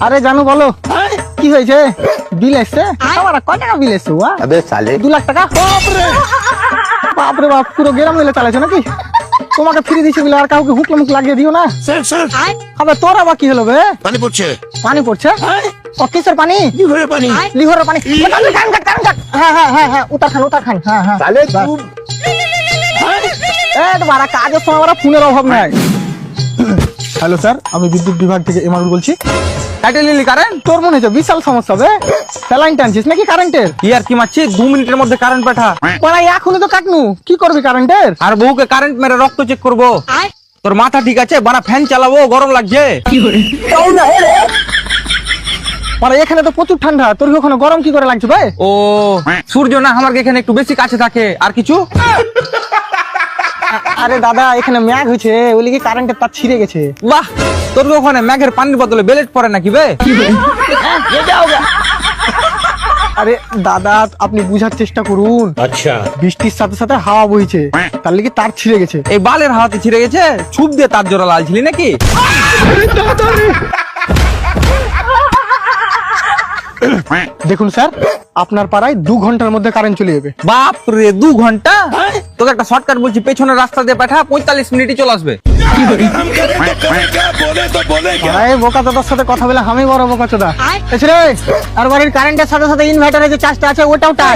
আরে জানো বলো কি হয়েছে? বিল এসছে আমার কয় টাকা বিল এসছে? 2 লাখ টাকা। বাপরে বাপ, পুরো গ্রাম মিলে চালাইছো নাকি? তোমাকে ফ্রি দিছে বলে আর কাউকে হুকলে মুখ লাগিয়ে দিও না। স্যার আবে তোর আবার কি হলো বে? পানি পড়ছে। পানি পড়ছে? ও কিসের পানি? লিভারের পানি। লিভারের পানি। হ্যাঁ হ্যাঁ হ্যাঁ হ্যাঁ, উতার খান। হ্যাঁ হ্যাঁ তোমারা কাজের সময় আমরা ফোনের অভাব নাই। হ্যালো স্যার, আমি বিদ্যুৎ বিভাগ থেকে এমানুল বলছি। তোর মনে হচ্ছে বিশাল সমস্যা হবে। স্যালাইন টানছিস নাকি কারেন্টের? কি আর কি মারছি, 2 মিনিটের মধ্যে কারেন্ট পাঠা। মানে এখনই তো কাটনু, কি করবি কারেন্টের? আর বউকে কারেন্ট মেরে রক্ত চেক করবো। তোর মাথা ঠিক আছে? বানা ফ্যান চালাবো, গরম লাগছে। মানে এখানে তো প্রচুর ঠান্ডা, তোর কি ওখানে গরম কি করে লাগছে ভাই? ও সূর্য না আমার এখানে একটু বেশি কাছে থাকে, আর কিছু? আরে দাদা, এখানে ম্যাগ হয়েছে, ওই লিগে কারেন্টের তার ছিঁড়ে গেছে। বাহ, তোর কি ওখানে ম্যাগের পানির বদলে বেলেট পড়ে নাকি বে? আরে দাদা, আপনি বুঝার চেষ্টা করুন। আচ্ছা, বৃষ্টির সাথে সাথে হাওয়া বইছে, তার লিগে তার ছিঁড়ে গেছে। এই বালের হাওয়াতে ছিঁড়ে গেছে? ছুপ দিয়ে তার জোড়া লালছিলি নাকি? দেখুন স্যার, আপনার পাড়ায় 2 ঘন্টার মধ্যে কারেন্ট চলে যাবে। বাপ রে, 2 ঘন্টা? তোকে একটা শর্টকাট বলছি, পেছনের রাস্তা দিয়ে পাঠা, 45 মিনিটই চলে আসবে। আরে বোকা দাদার সাথে কথা বলে আমি বড় বোকা চোদা। রে আর বাড়ির কারেন্টের সাথে সাথে ইনভার্টারের যে চার্জটা আছে ওটাও টাই।